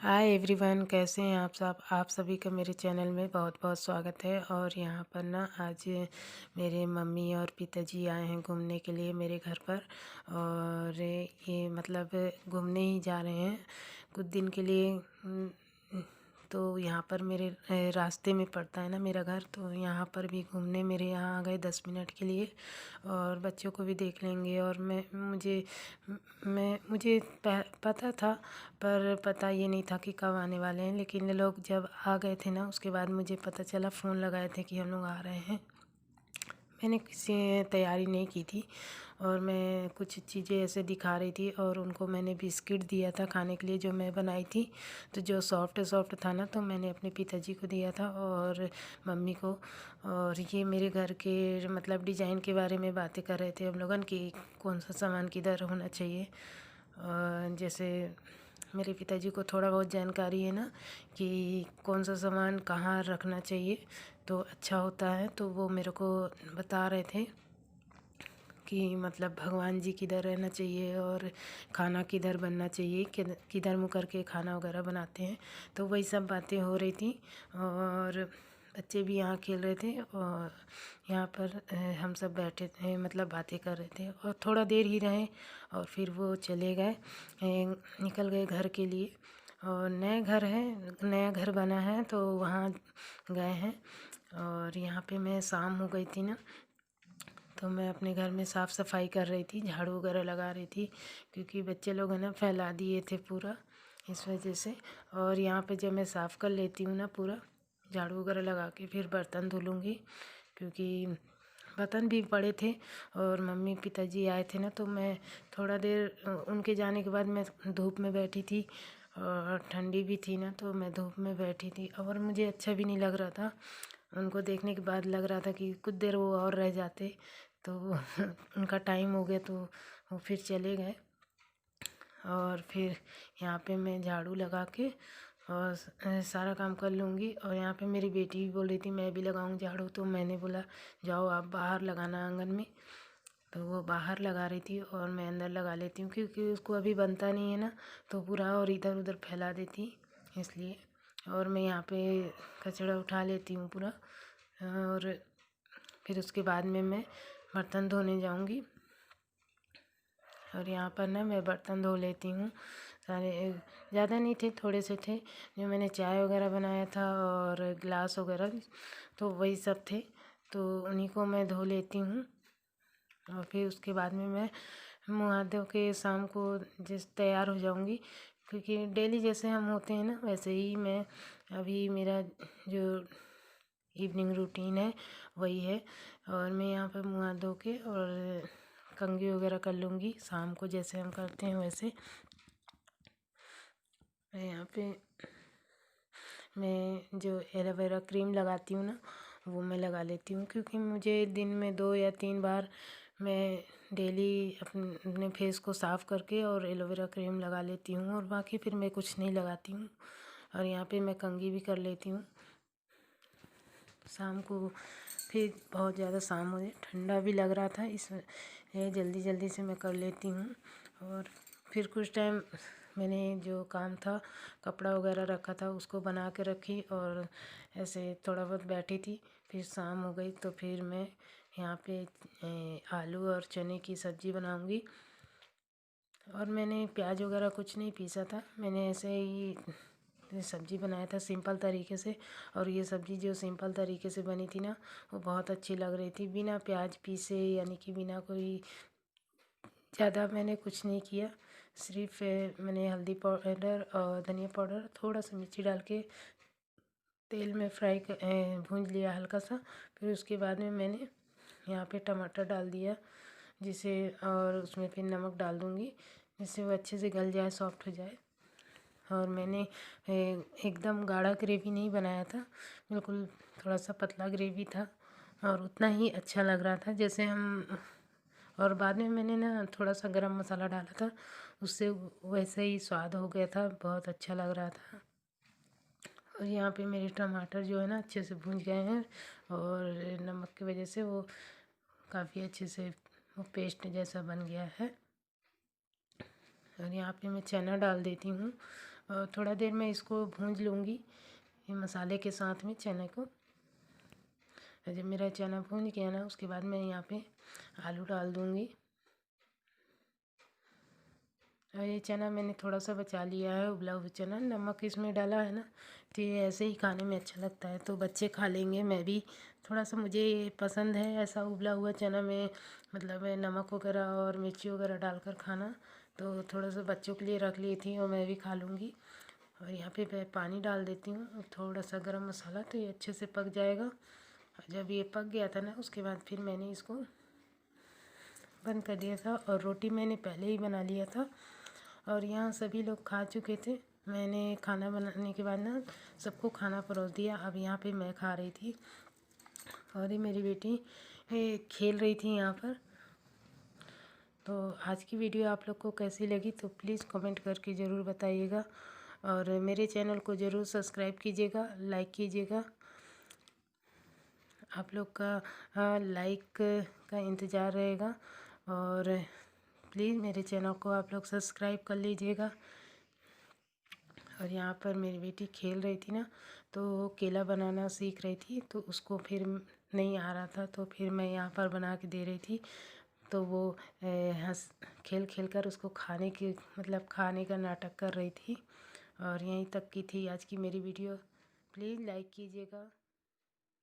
Hi everyone, कैसे हैं आप सब। आप सभी का मेरे चैनल में बहुत बहुत स्वागत है। और यहाँ पर ना आज मेरे मम्मी और पिताजी आए हैं घूमने के लिए मेरे घर पर। और ये मतलब घूमने ही जा रहे हैं कुछ दिन के लिए। तो यहाँ पर मेरे रास्ते में पड़ता है ना मेरा घर, तो यहाँ पर भी घूमने मेरे यहाँ आ गए 10 मिनट के लिए। और बच्चों को भी देख लेंगे। और मुझे पता था, पर पता ये नहीं था कि कब आने वाले हैं। लेकिन ये लोग जब आ गए थे ना, उसके बाद मुझे पता चला, फ़ोन लगाए थे कि हम लोग आ रहे हैं। मैंने किसी तैयारी नहीं की थी, और मैं कुछ चीज़ें ऐसे दिखा रही थी। और उनको मैंने बिस्किट दिया था खाने के लिए, जो मैं बनाई थी। तो जो सॉफ्ट सॉफ्ट था ना, तो मैंने अपने पिताजी को दिया था और मम्मी को। और ये मेरे घर के मतलब डिज़ाइन के बारे में बातें कर रहे थे हम लोगन कि कौन सा सामान किधर होना चाहिए। जैसे मेरे पिताजी को थोड़ा बहुत जानकारी है ना कि कौन सा सामान कहाँ रखना चाहिए तो अच्छा होता है। तो वो मेरे को बता रहे थे कि मतलब भगवान जी किधर रहना चाहिए और खाना किधर बनना चाहिए, किधर मुँह करके खाना वगैरह बनाते हैं। तो वही सब बातें हो रही थी। और बच्चे भी यहाँ खेल रहे थे, और यहाँ पर हम सब बैठे थे, मतलब बातें कर रहे थे। और थोड़ा देर ही रहे और फिर वो चले गए, निकल गए घर के लिए। और नया घर बना है, तो वहाँ गए हैं। और यहाँ पे मैं शाम हो गई थी ना, तो मैं अपने घर में साफ़ सफाई कर रही थी, झाड़ू वगैरह लगा रही थी, क्योंकि बच्चे लोग है ना फैला दिए थे पूरा, इस वजह से। और यहाँ पे जब मैं साफ़ कर लेती हूँ ना पूरा, झाड़ू वगैरह लगा के फिर बर्तन धो लूँगी, क्योंकि बर्तन भी पड़े थे। और मम्मी पिताजी आए थे ना, तो मैं थोड़ा देर उनके जाने के बाद मैं धूप में बैठी थी। और ठंडी भी थी ना, तो मैं धूप में बैठी थी और मुझे अच्छा भी नहीं लग रहा था। उनको देखने के बाद लग रहा था कि कुछ देर वो और रह जाते, तो उनका टाइम हो गया, तो वो फिर चले गए। और फिर यहाँ पे मैं झाड़ू लगा के और सारा काम कर लूँगी। और यहाँ पे मेरी बेटी भी बोल रही थी मैं भी लगाऊँ झाड़ू, तो मैंने बोला जाओ आप बाहर लगाना आंगन में। तो वो बाहर लगा रही थी और मैं अंदर लगा लेती हूँ, क्योंकि उसको अभी बनता नहीं है ना, तो पूरा और इधर उधर फैला देती, इसलिए। और मैं यहाँ पे कचरा उठा लेती हूँ पूरा। और फिर उसके बाद में मैं बर्तन धोने जाऊँगी। और यहाँ पर ना मैं बर्तन धो लेती हूँ सारे। ज़्यादा नहीं थे, थोड़े से थे, जो मैंने चाय वगैरह बनाया था और गिलास वगैरह, तो वही सब थे, तो उन्हीं को मैं धो लेती हूँ। और फिर उसके बाद में मैं मुँह हाथ धो के शाम को जिस तैयार हो जाऊँगी, क्योंकि डेली जैसे हम होते हैं ना, वैसे ही मैं अभी मेरा जो इवनिंग रूटीन है वही है। और मैं यहाँ पर मुँह हाथ धो के और कंघी वगैरह कर लूँगी शाम को, जैसे हम करते हैं वैसे। मैं यहाँ पे मैं जो एलोवेरा क्रीम लगाती हूँ ना, वो मैं लगा लेती हूँ, क्योंकि मुझे दिन में 2 या 3 बार मैं डेली अपने फेस को साफ़ करके और एलोवेरा क्रीम लगा लेती हूँ, और बाकी फिर मैं कुछ नहीं लगाती हूँ। और यहाँ पे मैं कंघी भी कर लेती हूँ शाम को। फिर बहुत ज़्यादा शाम हो जाए, ठंडा भी लग रहा था, इस जल्दी जल्दी से मैं कर लेती हूँ। और फिर कुछ टाइम मैंने जो काम था, कपड़ा वगैरह रखा था, उसको बना के रखी और ऐसे थोड़ा बहुत बैठी थी। फिर शाम हो गई, तो फिर मैं यहाँ पे आलू और चने की सब्ज़ी बनाऊँगी। और मैंने प्याज वगैरह कुछ नहीं पीसा था, मैंने ऐसे ही सब्ज़ी बनाया था सिंपल तरीके से। और ये सब्ज़ी जो सिंपल तरीके से बनी थी ना, वो बहुत अच्छी लग रही थी, बिना प्याज पीसे, यानी कि बिना कोई ज़्यादा मैंने कुछ नहीं किया। सिर्फ मैंने हल्दी पाउडर और धनिया पाउडर, थोड़ा सा मिर्ची डाल के तेल में भून लिया हल्का सा। फिर उसके बाद में मैंने यहाँ पे टमाटर डाल दिया, जिसे, और उसमें फिर नमक डाल दूँगी, जिससे वो अच्छे से गल जाए, सॉफ्ट हो जाए। और मैंने एकदम गाढ़ा ग्रेवी नहीं बनाया था, बिल्कुल थोड़ा सा पतला ग्रेवी था, और उतना ही अच्छा लग रहा था जैसे हम। और बाद में मैंने ना थोड़ा सा गरम मसाला डाला था, उससे वैसे ही स्वाद हो गया था, बहुत अच्छा लग रहा था। और यहाँ पे मेरे टमाटर जो है ना अच्छे से भून गए हैं, और नमक की वजह से वो काफ़ी अच्छे से वो पेस्ट जैसा बन गया है। और यहाँ पे मैं चना डाल देती हूँ, और थोड़ा देर मैं इसको भूंज लूँगी ये मसाले के साथ में चने को। जब मेरा चना भून गया ना उसके बाद मैं यहाँ पे आलू डाल दूँगी। और ये चना मैंने थोड़ा सा बचा लिया है, उबला हुआ चना, नमक इसमें डाला है ना तो ये ऐसे ही खाने में अच्छा लगता है, तो बच्चे खा लेंगे। मैं भी थोड़ा सा, मुझे पसंद है ऐसा उबला हुआ चना में, मतलब नमक वगैरह और मिर्ची वगैरह डालकर खाना, तो थोड़ा सा बच्चों के लिए रख ली थी और मैं भी खा लूँगी। और यहाँ पे मैं पानी डाल देती हूँ और थोड़ा सा गरम मसाला, तो ये अच्छे से पक जाएगा। और जब ये पक गया था ना उसके बाद फिर मैंने इसको बंद कर दिया था। और रोटी मैंने पहले ही बना लिया था और यहाँ सभी लोग खा चुके थे। मैंने खाना बनाने के बाद ना सबको खाना परोस दिया। अब यहाँ पे मैं खा रही थी और ये मेरी बेटी खेल रही थी यहाँ पर। तो आज की वीडियो आप लोग को कैसी लगी तो प्लीज़ कमेंट करके ज़रूर बताइएगा और मेरे चैनल को ज़रूर सब्सक्राइब कीजिएगा, लाइक कीजिएगा। आप लोग का लाइक का इंतज़ार रहेगा और प्लीज़ मेरे चैनल को आप लोग सब्सक्राइब कर लीजिएगा। और यहाँ पर मेरी बेटी खेल रही थी ना तो केला बनाना सीख रही थी, तो उसको फिर नहीं आ रहा था तो फिर मैं यहाँ पर बना के दे रही थी, तो वो हंस खेल खेल कर उसको खाने की, मतलब खाने का नाटक कर रही थी। और यहीं तक की थी आज की मेरी वीडियो। प्लीज़ लाइक कीजिएगा।